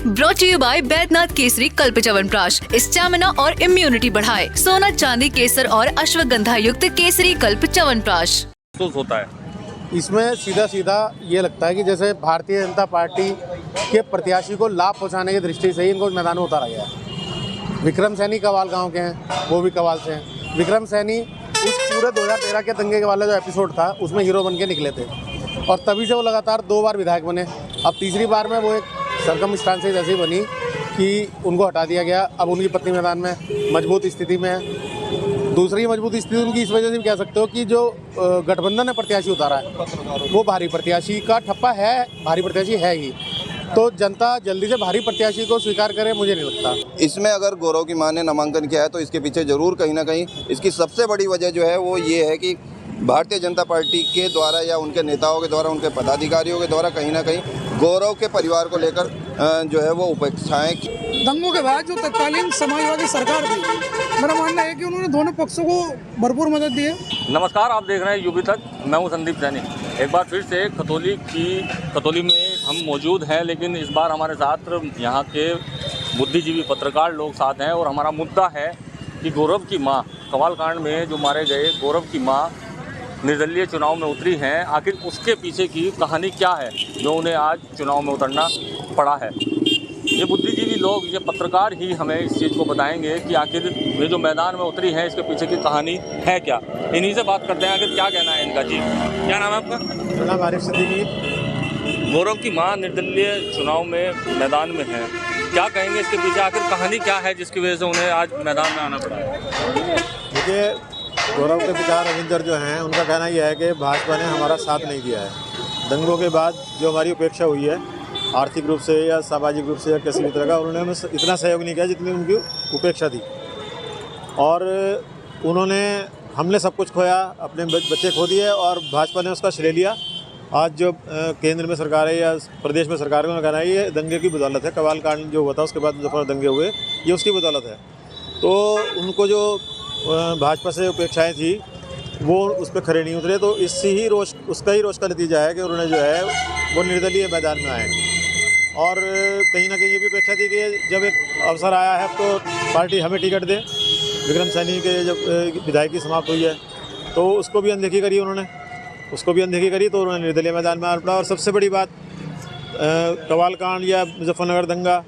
Brought to you by Baidyanath Kesari Kalp Chyawanprash, stamina और immunity बढ़ाए। सोना चांदी केसर और अश्वगंधा युक्त केसरी कल्प च्यवनप्राश होता है। इसमें सीधा सीधा ये लगता है कि जैसे भारतीय जनता पार्टी के प्रत्याशी को लाभ पहुंचाने की दृष्टि से ही इनको मैदान में उतारा गया है। विक्रम सैनी कवाल गांव के हैं, वो भी कवाल से हैं। विक्रम सैनी उस पूरे 2013 के दंगे के वाला जो एपिसोड था उसमें हीरो बन के निकले थे और तभी से वो लगातार 2 बार विधायक बने। अब तीसरी बार में वो एक सरकमस्टांसेस ऐसी बनी कि उनको हटा दिया गया। अब उनकी पत्नी मैदान में मजबूत स्थिति में है। दूसरी मजबूत स्थिति उनकी इस वजह से भी कह सकते हो कि जो गठबंधन ने प्रत्याशी उतारा है वो भारी प्रत्याशी का ठप्पा है, भारी प्रत्याशी है ही। तो जनता जल्दी से भारी प्रत्याशी को स्वीकार करे, मुझे नहीं लगता। इसमें अगर गौरव की मां ने नामांकन किया है तो इसके पीछे जरूर कहीं ना कहीं इसकी सबसे बड़ी वजह जो है वो ये है कि भारतीय जनता पार्टी के द्वारा या उनके नेताओं के द्वारा, उनके पदाधिकारियों के द्वारा कहीं ना कहीं गौरव के परिवार को लेकर जो है वो उपेक्षाएं। दंगों के बाद जो तत्कालीन समाजवादी सरकार थी, मेरा मानना है कि उन्होंने दोनों पक्षों को भरपूर मदद दी है। नमस्कार, आप देख रहे हैं यूपी तक। मैं हूं संदीप सैनी। एक बार फिर से खतौली में हम मौजूद हैं, लेकिन इस बार हमारे साथ यहाँ के बुद्धिजीवी पत्रकार लोग साथ हैं और हमारा मुद्दा है कि गौरव की माँ, कवाल कांड में जो मारे गए गौरव की माँ निर्दलीय चुनाव में उतरी हैं। आखिर उसके पीछे की कहानी क्या है जो उन्हें आज चुनाव में उतरना पड़ा है। ये बुद्धिजीवी लोग, ये पत्रकार ही हमें इस चीज़ को बताएंगे कि आखिर ये जो मैदान में उतरी है इसके पीछे की कहानी है क्या। इन्हीं से बात करते हैं आखिर क्या कहना है इनका। जी, क्या नाम है आपका? मेरा नाम आरिफ सिद्दीकी। गौरव की माँ निर्दलीय चुनाव में मैदान में है, क्या कहेंगे इसके पीछे आखिर कहानी क्या है जिसकी वजह से उन्हें आज मैदान में आना पड़ा है? देखिए, गौरव के पिता रविंदर जो हैं उनका कहना यह है कि भाजपा ने हमारा साथ नहीं दिया है। दंगों के बाद जो हमारी उपेक्षा हुई है आर्थिक रूप से या सामाजिक रूप से या किसी भी तरह का, उन्होंने हमें इतना सहयोग नहीं किया जितनी उनकी उपेक्षा थी। और हमने सब कुछ खोया, अपने बच्चे खो दिए और भाजपा ने उसका श्रेय लिया। आज जो केंद्र में सरकार है या प्रदेश में सरकार है, उन्होंने कहना है ये दंगे की बदौलत है। कवाल कांड जो हुआ था उसके बाद मुजफ्फरनगर दंगे हुए, ये उसकी बदौलत है। तो उनको जो भाजपा से उपेक्षाएँ थी वो उस पर खड़े नहीं उतरे। तो उसका ही रोष का नतीजा है कि उन्होंने जो है वो निर्दलीय मैदान में आए। और कहीं ना कहीं ये भी अपेक्षा थी कि जब एक अवसर आया है तो पार्टी हमें टिकट दे। विक्रम सैनी के जब विधायकी समाप्त हुई है तो उसको भी अनदेखी करी उन्होंने, तो उन्होंने निर्दलीय मैदान में आना पड़ा। और सबसे बड़ी बात कवाल कांड या मुजफ्फरनगर दंगा,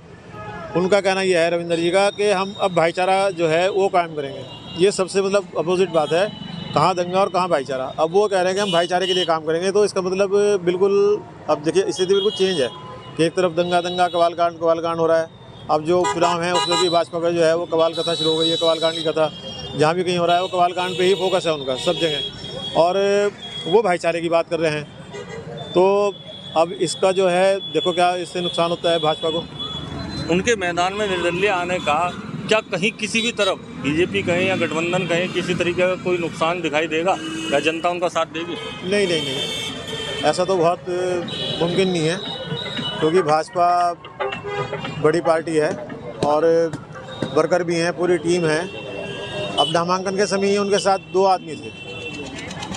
उनका कहना यह है रविंदर जी का कि हम अब भाईचारा जो है वो कायम करेंगे। ये सबसे अपोजिट बात है, कहाँ दंगा और कहाँ भाईचारा। अब वो कह रहे हैं कि हम भाईचारे के लिए काम करेंगे, तो इसका मतलब बिल्कुल, अब देखिए स्थिति बिल्कुल चेंज है कि एक तरफ दंगा कवाल कांड हो रहा है। अब जो चुनाव है उसमें भी भाजपा का जो है वो कवाल कथा शुरू हो गई है। कवाल कांड की कथा जहाँ भी कहीं हो रहा है वो कवाल कांड पे ही फोकस है उनका सब जगह, और वो भाईचारे की बात कर रहे हैं। तो अब इसका जो है देखो क्या इससे नुकसान होता है भाजपा को। उनके मैदान में निर्दलीय आने का क्या कहीं किसी भी तरफ बीजेपी कहें या गठबंधन कहें किसी तरीके का कोई नुकसान दिखाई देगा या जनता उनका साथ देगी? नहीं, ऐसा तो बहुत मुमकिन नहीं है, क्योंकि भाजपा बड़ी पार्टी है और वर्कर भी हैं, पूरी टीम है। अब नामांकन के समय ही उनके साथ 2 आदमी थे।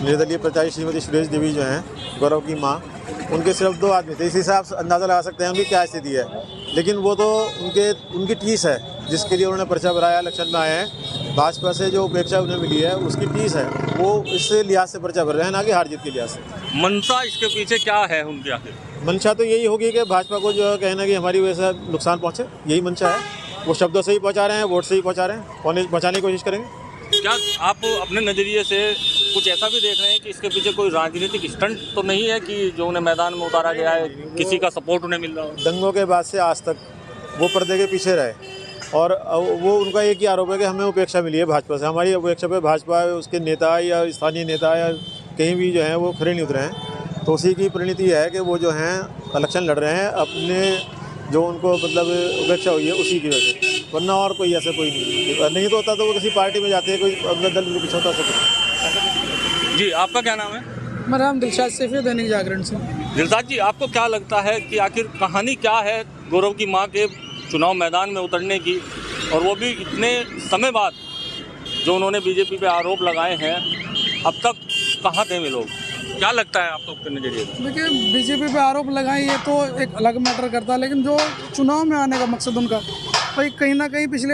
निर्दलीय प्रत्याशी श्रीमती सुरेश देवी जो हैं, गौरव की माँ, उनके सिर्फ 2 आदमी थे। इसी हिसाब से अंदाज़ा लगा सकते हैं उनकी क्या स्थिति है। लेकिन वो तो उनकी टीस है जिसके लिए उन्होंने पर्चा भराया, इलेक्शन में आए हैं। भाजपा से जो उपेक्षा उन्हें मिली है उसकी टीस है, वो इस लिहाज से पर्चा भर रहे हैं, ना कि हार जीत के लिहाज से। मंशा इसके पीछे क्या है उनकी आखिर? मंशा तो यही होगी कि भाजपा को जो कहना कि हमारी वजह से नुकसान पहुँचे, यही मंशा है। वो शब्दों से ही पहुँचा रहे हैं, वोट से ही पहुँचा रहे हैं, पहुँचाने की कोशिश करेंगे। क्या आप अपने नज़रिए से कुछ ऐसा भी देख रहे हैं कि इसके पीछे कोई राजनीतिक स्टंट तो नहीं है कि जो उन्हें मैदान में उतारा गया है, किसी का सपोर्ट उन्हें मिल रहा हो? दंगों के बाद से आज तक वो पर्दे के पीछे रहे और वो उनका एक ही आरोप है कि हमें उपेक्षा मिली है भाजपा से। हमारी उपेक्षा पे भाजपा उसके नेता या स्थानीय नेता या कहीं भी जो हैं वो खड़े नहीं उतरे हैं। तो उसी की परिणति है कि वो जो हैं इलेक्शन लड़ रहे हैं अपने जो उनको उपेक्षा हुई है उसी की वजह से, वरना और कोई ऐसा कोई नहीं तो होता तो वो किसी पार्टी में जाते हैं, कोई अपना दल पीछे होता सब। जी, आपका क्या नाम है? मेरा नाम दिलशाद सैफी, दैनिक जागरण से। दिलशाद जी, आपको क्या लगता है कि आखिर कहानी क्या है गौरव की माँ के चुनाव मैदान में उतरने की, और वो भी इतने समय बाद? जो उन्होंने बीजेपी पे आरोप लगाए हैं, अब तक कहाँ थे वे लोग? क्या लगता है आपको अपने नजरिए से? देखिए, बीजेपी पे आरोप लगाए ये तो एक अलग मैटर करता है, लेकिन जो चुनाव में आने का मकसद उनका भाई कहीं ना कहीं पिछले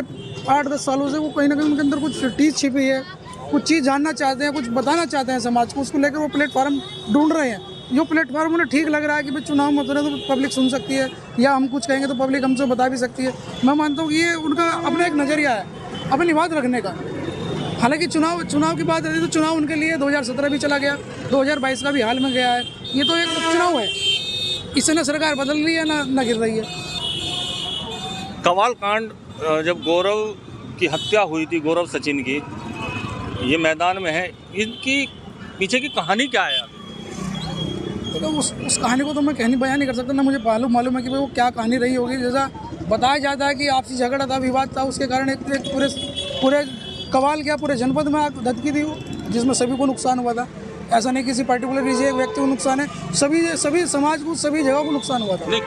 8-10 सालों से वो कहीं ना कहीं उनके अंदर कुछ चीज़ छिपी है, कुछ चीज़ जानना चाहते हैं, कुछ बताना चाहते हैं समाज को, उसको लेकर वो प्लेटफार्म ढूंढ रहे हैं। जो प्लेटफार्म उन्हें ठीक लग रहा है कि भाई चुनाव में उतरे तो पब्लिक सुन सकती है, या हम कुछ कहेंगे तो पब्लिक हमसे बता भी सकती है। मैं मानता हूँ कि ये उनका अपना एक नज़रिया है अपनी बात रखने का। हालांकि चुनाव की बात रहती है तो चुनाव उनके लिए 2017 भी चला गया, 2022 का भी हाल में गया है। ये तो एक उपचुनाव है, इससे ना सरकार बदल रही है ना गिर रही है। कवाल कांड जब गौरव की हत्या हुई थी, गौरव सचिन की, ये मैदान में है, इनकी पीछे की कहानी क्या है? तो उस कहानी को तो मैं बयान नहीं कर सकता, ना मुझे मालूम है कि वो क्या कहानी रही होगी। जैसा बताया जाता है कि आपसी झगड़ा था, विवाद था, उसके कारण एक पूरे कवाल क्या पूरे जनपद में आग धधकी थी वो, जिसमें सभी को नुकसान हुआ था। ऐसा नहीं किसी पर्टिकुलर एक व्यक्ति को नुकसान है, सभी समाज को, सभी जगह को नुकसान हुआ था। नहीं,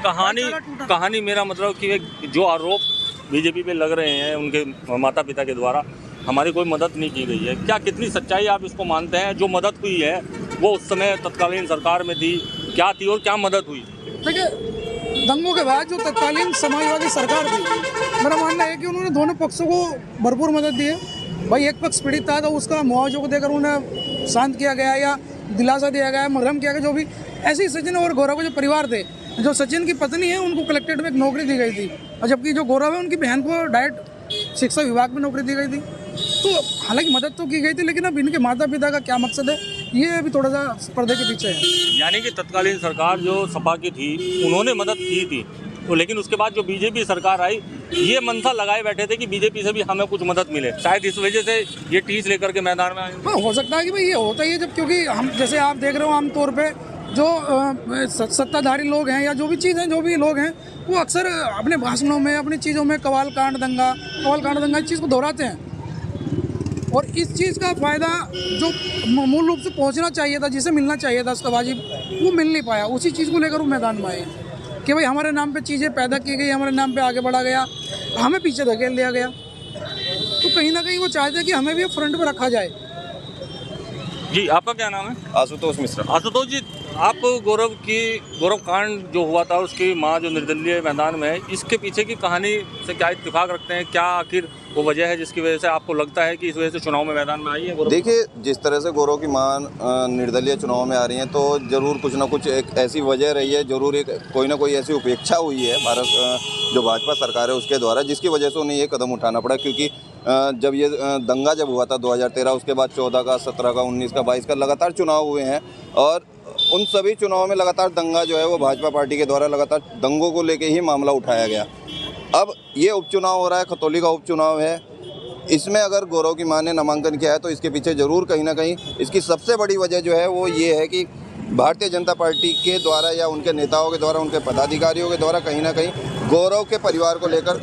कहानी मेरा मतलब कि जो आरोप बीजेपी पे लग रहे हैं उनके माता पिता के द्वारा, हमारी कोई मदद नहीं की गई है, क्या कितनी सच्चाई आप इसको मानते हैं? जो मदद हुई है वो उस समय तत्कालीन सरकार में थी, क्या थी और क्या मदद हुई? देखिए, दंगों के बाद जो तत्कालीन समाजवादी सरकार थी, मेरा मानना है कि उन्होंने दोनों पक्षों को भरपूर मदद दी है। भाई एक पक्ष पीड़ित था तो उसका मुआवजे को देकर उन्हें शांत किया गया या दिलासा दिया गया, मरहम किया गया, जो भी। ऐसे ही सचिन और गौरव के जो परिवार थे, जो सचिन की पत्नी है उनको कलेक्ट्रेट में एक नौकरी दी गई थी, और जबकि जो गौरव है उनकी बहन को डायरेक्ट शिक्षा विभाग में नौकरी दी गई थी। तो हालांकि मदद तो की गई थी, लेकिन अब इनके माता पिता का क्या मकसद है ये अभी थोड़ा सा पर्दे के पीछे है। यानी कि तत्कालीन सरकार जो सपा की थी उन्होंने मदद की थी, तो लेकिन उसके बाद जो बीजेपी सरकार आई, ये मनसा लगाए बैठे थे कि बीजेपी से भी हमें कुछ मदद मिले, शायद इस वजह से ये टीस लेकर के मैदान में आए। हाँ, हो सकता है कि भाई ये होता ही है, जब क्योंकि हम जैसे आप देख रहे हो आमतौर पे जो सत्ताधारी लोग हैं या जो भी चीज़ हैं, जो भी लोग हैं, वो अक्सर अपने भाषणों में, अपनी चीज़ों में कवाल कांड दंगा इस चीज़ को दोहराते हैं, और इस चीज़ का फ़ायदा जो मूल रूप से पहुंचना चाहिए था, जिसे मिलना चाहिए था उसका वाजिब, वो मिल नहीं पाया। उसी चीज़ को लेकर वो मैदान में आए कि भाई हमारे नाम पे चीज़ें पैदा की गई, हमारे नाम पे आगे बढ़ा गया, हमें पीछे धकेल दिया गया। तो कहीं ना कहीं वो चाहते हैं कि हमें भी फ्रंट पर रखा जाए। जी, आपका क्या नाम है? आशुतोष मिश्रा। आशुतोष जी, आप गौरव कांड जो हुआ था, उसकी माँ जो निर्दलीय मैदान में है, इसके पीछे की कहानी से क्या इत्तेफाक रखते हैं? क्या आखिर वो वजह है जिसकी वजह से आपको लगता है कि इस वजह से चुनाव में मैदान में आई है? देखिए, जिस तरह से गौरव की मां निर्दलीय चुनाव में आ रही हैं, तो जरूर कुछ ना कुछ एक ऐसी वजह रही है, जरूर एक कोई ना कोई ऐसी उपेक्षा हुई है जो भाजपा सरकार है उसके द्वारा, जिसकी वजह से उन्हें ये कदम उठाना पड़ा। क्योंकि जब ये दंगा जब हुआ था 2013, उसके बाद 14 का, 17 का, 19 का, 22 का लगातार चुनाव हुए हैं, और उन सभी चुनावों में लगातार दंगा जो है वो भाजपा पार्टी के द्वारा लगातार दंगों को लेके ही मामला उठाया गया। अब ये उपचुनाव हो रहा है, खतौली का उपचुनाव है, इसमें अगर गौरव की मां ने नामांकन किया है तो इसके पीछे ज़रूर कहीं ना कहीं इसकी सबसे बड़ी वजह जो है वो ये है कि भारतीय जनता पार्टी के द्वारा या उनके नेताओं के द्वारा, उनके पदाधिकारियों के द्वारा कहीं ना कहीं गौरव के परिवार को लेकर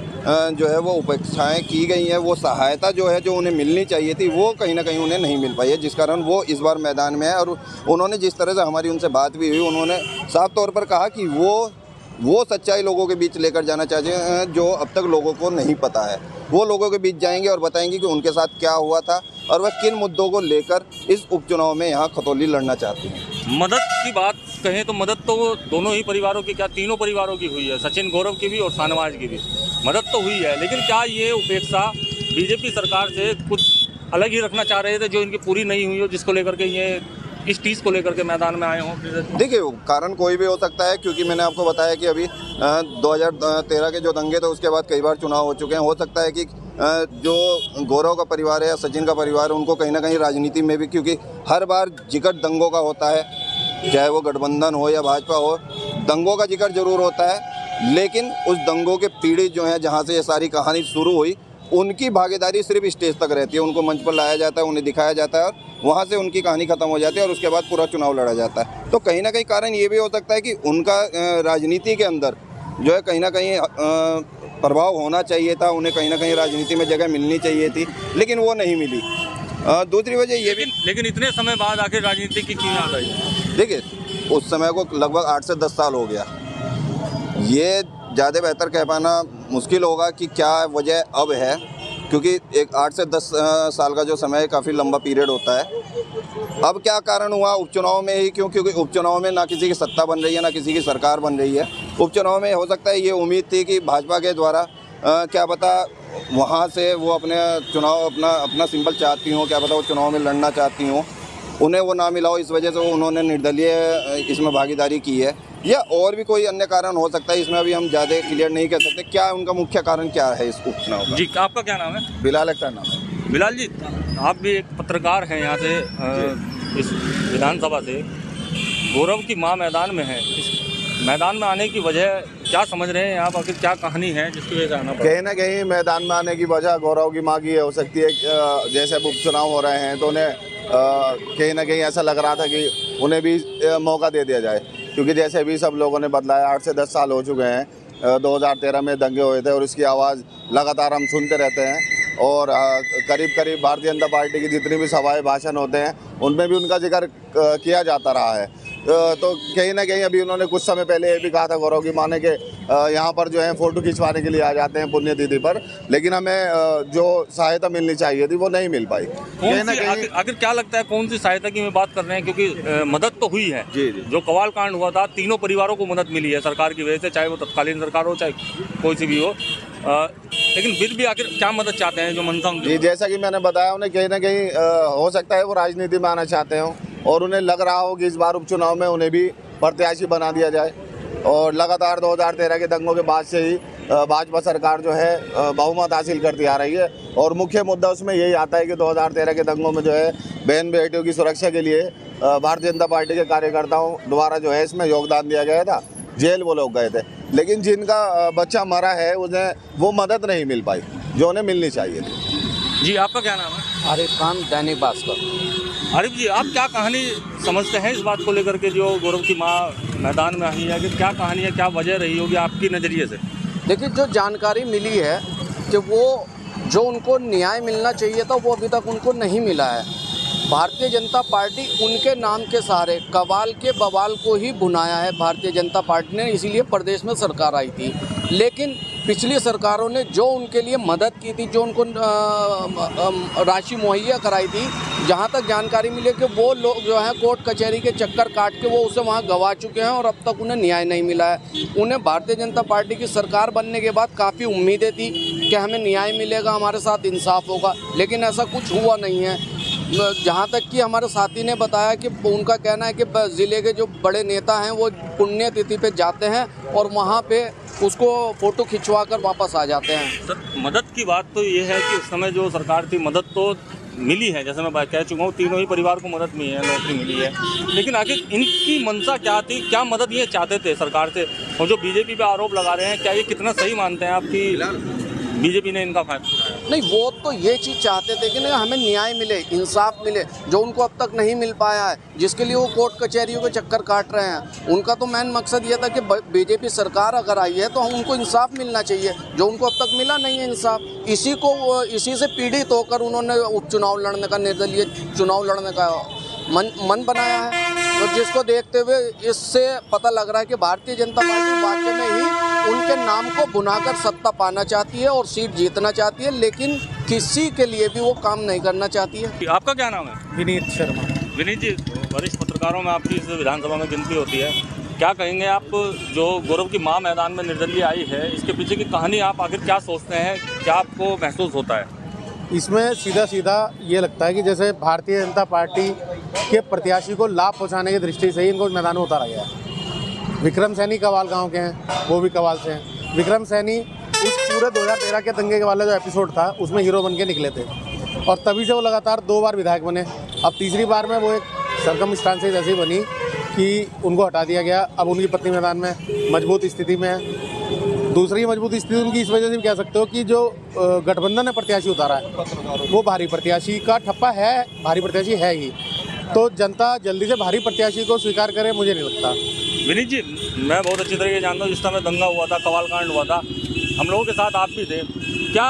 जो है वो उपेक्षाएं की गई हैं। वो सहायता जो है जो उन्हें मिलनी चाहिए थी वो कहीं ना कहीं उन्हें नहीं मिल पाई है, जिस कारण वो इस बार मैदान में है। और उन्होंने जिस तरह से हमारी उनसे बात भी हुई, उन्होंने साफ तौर पर कहा कि वो सच्चाई लोगों के बीच लेकर जाना चाहते हैं जो अब तक लोगों को नहीं पता है। वो लोगों के बीच जाएंगे और बताएंगे कि उनके साथ क्या हुआ था और वह किन मुद्दों को लेकर इस उपचुनाव में यहाँ खतौली लड़ना चाहते हैं। मदद की बात कहें तो मदद तो दोनों ही परिवारों की, क्या तीनों परिवारों की हुई है, सचिन गौरव की भी और शाहनवाज की भी मदद तो हुई है। लेकिन क्या ये उपेक्षा बीजेपी सरकार से कुछ अलग ही रखना चाह रहे थे जो इनकी पूरी नहीं हुई हो, जिसको लेकर के ये इस चीज़ को लेकर के मैदान में आए हों? देखिए, कारण कोई भी हो सकता है, क्योंकि मैंने आपको बताया कि अभी 2013 के जो दंगे थे उसके बाद कई बार चुनाव हो चुके हैं। हो सकता है कि जो गौरव का परिवार है या सचिन का परिवार है, उनको कहीं ना कहीं राजनीति में भी, क्योंकि हर बार जिक्र दंगों का होता है, चाहे वो गठबंधन हो या भाजपा हो, दंगों का जिक्र जरूर होता है, लेकिन उस दंगों के पीड़ित जो हैं, जहाँ से ये सारी कहानी शुरू हुई, उनकी भागीदारी सिर्फ स्टेज तक रहती है। उनको मंच पर लाया जाता है, उन्हें दिखाया जाता है और वहाँ से उनकी कहानी खत्म हो जाती है और उसके बाद पूरा चुनाव लड़ा जाता है। तो कहीं ना कहीं कारण ये भी हो सकता है कि उनका राजनीति के अंदर जो है कहीं ना कहीं प्रभाव होना चाहिए था, उन्हें कहीं ना कहीं राजनीति में जगह मिलनी चाहिए थी, लेकिन वो नहीं मिली। दूसरी वजह ये भी, लेकिन इतने समय बाद आखिर राजनीति की क्यों याद आई? देखिए, उस समय को लगभग 8 से 10 साल हो गया। ये ज़्यादा बेहतर कह पाना मुश्किल होगा कि क्या वजह अब है, क्योंकि एक 8 से 10 साल का जो समय है काफ़ी लंबा पीरियड होता है। अब क्या कारण हुआ उपचुनाव में ही, क्योंकि उपचुनाव में ना किसी की सत्ता बन रही है ना किसी की सरकार बन रही है। उपचुनाव में हो सकता है ये उम्मीद थी कि भाजपा के द्वारा क्या पता वहाँ से वो अपने चुनाव अपना सिंबल चाहती हों, क्या पता वो चुनाव में लड़ना चाहती हों, उन्हें वो ना मिला हो, इस वजह से उन्होंने निर्दलीय इसमें भागीदारी की है, या और भी कोई अन्य कारण हो सकता है। इसमें अभी हम ज़्यादा क्लियर नहीं कर सकते क्या उनका मुख्य कारण क्या है इस उपचुनाव का। जी, आपका क्या नाम है? बिलाल अख्तर नाम है। बिलाल जी, आप भी एक पत्रकार हैं यहाँ से इस विधानसभा से। गौरव की माँ मैदान में है, इस मैदान में आने की वजह क्या समझ रहे हैं आप? आखिर क्या कहानी है जिसकी वजह से आना पड़ा? कहीं ना कहीं मैदान में आने की वजह गौरव की माँ की हो सकती है। जैसे अब उपचुनाव हो रहे हैं तो उन्हें कहीं ना कहीं ऐसा लग रहा था कि उन्हें भी मौका दे दिया जाए, क्योंकि जैसे भी सब लोगों ने बदलाया, 8 से 10 साल हो चुके हैं। 2013 में दंगे हुए थे और इसकी आवाज़ लगातार हम सुनते रहते हैं और करीब करीब भारतीय जनता पार्टी की जितनी भी सभाएं भाषण होते हैं उनमें भी उनका जिक्र किया जाता रहा है। तो कहीं ना कहीं अभी उन्होंने कुछ समय पहले ये भी कहा था गौरव की माँ ने कि यहाँ पर जो है फ़ोटो खिंचवाने के लिए आ जाते हैं पुण्यतिथि पर, लेकिन हमें जो सहायता मिलनी चाहिए थी वो नहीं मिल पाई। आखिर क्या लगता है कौन सी सहायता की मैं बात कर रहे हैं? क्योंकि मदद तो हुई है। जी। जो कवाल कांड हुआ था, तीनों परिवारों को मदद मिली है सरकार की वजह से, चाहे वो तत्कालीन सरकार हो चाहे कोई सी भी हो। लेकिन फिर भी आखिर क्या मदद चाहते हैं जो मनसा? जी, जैसा कि मैंने बताया, उन्हें कहीं ना कहीं हो सकता है वो राजनीति में आना चाहते हो और उन्हें लग रहा हो कि इस बार उपचुनाव में उन्हें भी प्रत्याशी बना दिया जाए। और लगातार 2013 के दंगों के बाद से ही भाजपा सरकार जो है बहुमत हासिल करती आ रही है और मुख्य मुद्दा उसमें यही आता है कि 2013 के दंगों में जो है बहन बेटियों की सुरक्षा के लिए भारतीय जनता पार्टी के कार्यकर्ताओं द्वारा जो है इसमें योगदान दिया गया था। जेल वो लोग गए थे, लेकिन जिनका बच्चा मरा है उन्हें वो मदद नहीं मिल पाई जो उन्हें मिलनी चाहिए थी। जी, आपका क्या नाम है? आरिफ खान, दैनिक भास्कर। आरिफ जी, आप क्या कहानी समझते हैं इस बात को लेकर के जो गौरव की माँ मैदान में आई है? कि क्या कहानी है, क्या वजह रही होगी आपकी नज़रिए से? देखिए, जो जानकारी मिली है कि वो जो उनको न्याय मिलना चाहिए था वो अभी तक उनको नहीं मिला है। भारतीय जनता पार्टी उनके नाम के सहारे कवाल के बवाल को ही भुनाया है भारतीय जनता पार्टी ने, इसीलिए प्रदेश में सरकार आई थी। लेकिन पिछली सरकारों ने जो उनके लिए मदद की थी, जो उनको राशि मुहैया कराई थी, जहां तक जानकारी मिली कि वो लोग जो है कोर्ट कचहरी के चक्कर काट के वो उसे वहां गंवा चुके हैं और अब तक उन्हें न्याय नहीं मिला है। उन्हें भारतीय जनता पार्टी की सरकार बनने के बाद काफ़ी उम्मीदें थी कि हमें न्याय मिलेगा, हमारे साथ इंसाफ होगा, लेकिन ऐसा कुछ हुआ नहीं है। जहाँ तक कि हमारे साथी ने बताया कि उनका कहना है कि ज़िले के जो बड़े नेता हैं वो पुण्यतिथि पे जाते हैं और वहाँ पे उसको फ़ोटो खिंचवा कर वापस आ जाते हैं। सर, मदद की बात तो ये है कि उस समय जो सरकार थी मदद तो मिली है, जैसे मैं कह चुका हूँ, तीनों ही परिवार को मदद मिली है, नौकरी मिली है। लेकिन आखिर इनकी मंशा क्या थी, क्या मदद ये चाहते थे सरकार से? और जो बीजेपी पे आरोप लगा रहे हैं, क्या ये कितना सही मानते हैं आपकी बीजेपी ने इनका फायदा उठाया? नहीं, वो तो ये चीज़ चाहते थे कि नहीं हमें न्याय मिले, इंसाफ मिले, जो उनको अब तक नहीं मिल पाया है, जिसके लिए वो कोर्ट कचहरियों के चक्कर काट रहे हैं। उनका तो मेन मकसद ये था कि बीजेपी सरकार अगर आई है तो हमको इंसाफ मिलना चाहिए, जो उनको अब तक मिला नहीं है इंसाफ। इसी से पीड़ित होकर उन्होंने उपचुनाव लड़ने का, निर्दलीय चुनाव लड़ने का मन बनाया है। और जिसको देखते हुए इससे पता लग रहा है कि भारतीय जनता पार्टी वाकई में ही उनके नाम को बुनाकर सत्ता पाना चाहती है और सीट जीतना चाहती है, लेकिन किसी के लिए भी वो काम नहीं करना चाहती है। आपका क्या नाम है? विनीत शर्मा। विनीत जी, वरिष्ठ पत्रकारों में आपकी इस विधानसभा में गिनती होती है, क्या कहेंगे आप जो गौरव की माँ मैदान में निर्दलीय आई है, इसके पीछे की कहानी आप आखिर क्या सोचते हैं, क्या आपको महसूस होता है? इसमें सीधा सीधा ये लगता है कि जैसे भारतीय जनता पार्टी के प्रत्याशी को लाभ पहुंचाने की दृष्टि से ही इनको मैदान में उतारा गया है। विक्रम सैनी कवाल गांव के हैं, वो भी कवाल से हैं। विक्रम सैनी उस पूरे 2013 के दंगे के वाला जो एपिसोड था उसमें हीरो बन के निकले थे और तभी से वो लगातार 2 बार विधायक बने। अब तीसरी बार में वो एक सरकमस्टांसेस ऐसी बनी कि उनको हटा दिया गया। अब उनकी पत्नी मैदान में मजबूत स्थिति में है। दूसरी मजबूत स्थिति उनकी इस वजह से भी कह सकते हो कि जो गठबंधन ने प्रत्याशी उतारा है वो भारी प्रत्याशी का ठप्पा है, भारी प्रत्याशी है ही, तो जनता जल्दी से भारी प्रत्याशी को स्वीकार करे मुझे नहीं लगता। विनीत जी, मैं बहुत अच्छी तरीके से जानता हूँ, जिस समय दंगा हुआ था, कवाल कांड हुआ था, हम लोगों के साथ आप भी थे। क्या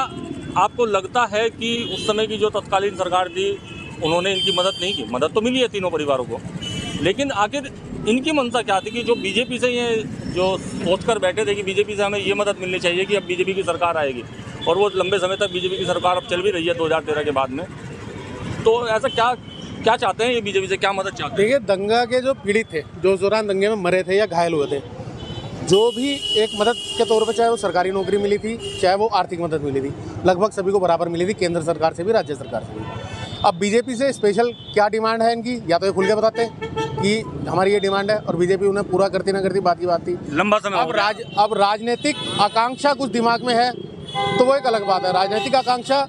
आपको लगता है कि उस समय की जो तत्कालीन सरकार थी उन्होंने इनकी मदद नहीं की? मदद तो मिली है तीनों परिवारों को, लेकिन आखिर इनकी मंशा क्या थी कि जो बीजेपी से ये जो सोच कर बैठे थे कि बीजेपी से हमें ये मदद मिलनी चाहिए कि अब बीजेपी की सरकार आएगी, और वो लंबे समय तक बीजेपी की सरकार अब चल भी रही है 2013 के बाद में, तो ऐसा क्या क्या चाहते हैं ये बीजेपी से, क्या मदद चाहते हैं? देखिए, दंगा के जो पीड़ित थे, जो उस दौरान दंगे में मरे थे या घायल हुए थे, जो भी एक मदद के तौर पर, चाहे वो सरकारी नौकरी मिली थी, चाहे वो आर्थिक मदद मिली थी, लगभग सभी को बराबर मिली थी, केंद्र सरकार से भी, राज्य सरकार से भी। अब बीजेपी से स्पेशल क्या डिमांड है इनकी, या तो ये खुल के बताते हैं कि हमारी ये डिमांड है और बीजेपी उन्हें पूरा करती ना करती, बात की बात थी। लंबा समय हो गया। अब राजनीतिक आकांक्षा कुछ दिमाग में है तो वो एक अलग बात है। राजनीतिक आकांक्षा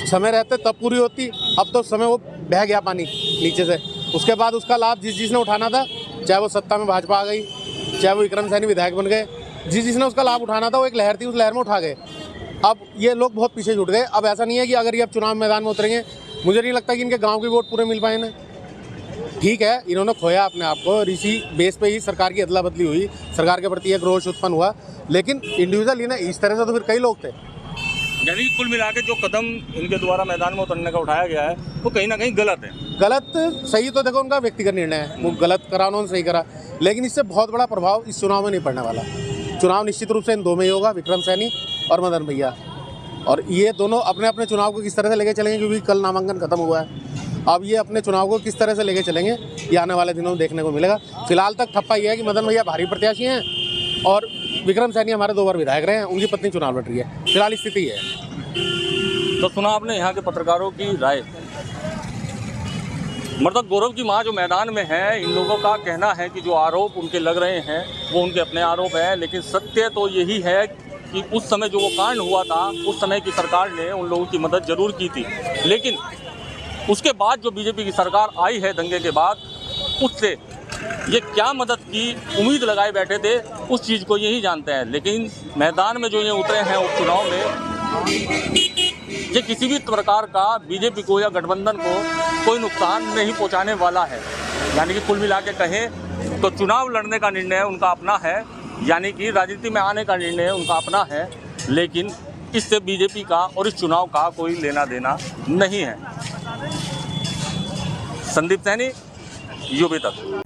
समय रहते तब पूरी होती, अब तो समय वो बह गया पानी नीचे से। उसके बाद उसका लाभ जिसने उठाना था, चाहे वो सत्ता में भाजपा आ गई, चाहे वो विक्रम सैनी विधायक बन गए, जिसने उसका लाभ उठाना था वो एक लहर थी, उस लहर में उठा गए। अब ये लोग बहुत पीछे छूट गए। अब ऐसा नहीं है कि अगर ये अब चुनाव मैदान में उतरेंगे, मुझे नहीं लगता कि इनके गांव के वोट पूरे मिल पाए इन्हें। ठीक है, इन्होंने खोया अपने आप को, इसी बेस पे ही सरकार की अदला बदली हुई, सरकार के प्रति एक रोष उत्पन्न हुआ, लेकिन इंडिविजुअल इन्हें इस तरह से तो फिर कई लोग थे। यानी कि कुल मिला के जो कदम इनके द्वारा मैदान में उतरने का उठाया गया है वो कहीं ना कहीं गलत है। गलत सही तो देखो उनका व्यक्तिगत निर्णय है, वो गलत करा उन्होंने सही करा, लेकिन इससे बहुत बड़ा प्रभाव इस चुनाव में नहीं पड़ने वाला। चुनाव निश्चित रूप से इन दो में ही होगा, विक्रम सैनी और मदन भैया, और ये दोनों अपने अपने चुनाव को किस तरह से लेके चलेंगे, क्योंकि कल नामांकन खत्म हुआ है। अब ये अपने चुनाव को किस तरह से लेके चलेंगे ये आने वाले दिनों में देखने को मिलेगा। फिलहाल तक ठप्पा ये है कि मदन भैया भारी प्रत्याशी हैं और विक्रम सैनी हमारे 2 बार विधायक रहे हैं, उनकी पत्नी चुनाव लड़ रही है। फिलहाल स्थिति है। तो सुना आपने यहाँ के पत्रकारों की राय। मतलब गौरव की माँ जो मैदान में है, इन लोगों का कहना है कि जो आरोप उनके लग रहे हैं वो उनके अपने आरोप हैं, लेकिन सत्य तो यही है कि उस समय जो वो कांड हुआ था, उस समय की सरकार ने उन लोगों की मदद जरूर की थी, लेकिन उसके बाद जो बीजेपी की सरकार आई है दंगे के बाद, उससे ये क्या मदद की उम्मीद लगाए बैठे थे, उस चीज़ को यही जानते हैं। लेकिन मैदान में जो ये उतरे हैं उपचुनाव में, ये किसी भी प्रकार का बीजेपी को या गठबंधन को कोई नुकसान नहीं पहुंचाने वाला है। यानी कि कुल मिला के कहें तो चुनाव लड़ने का निर्णय उनका अपना है, यानी कि राजनीति में आने का निर्णय उनका अपना है, लेकिन इससे बीजेपी का और इस चुनाव का कोई लेना देना नहीं है। संदीप सैनी, यूपी तक।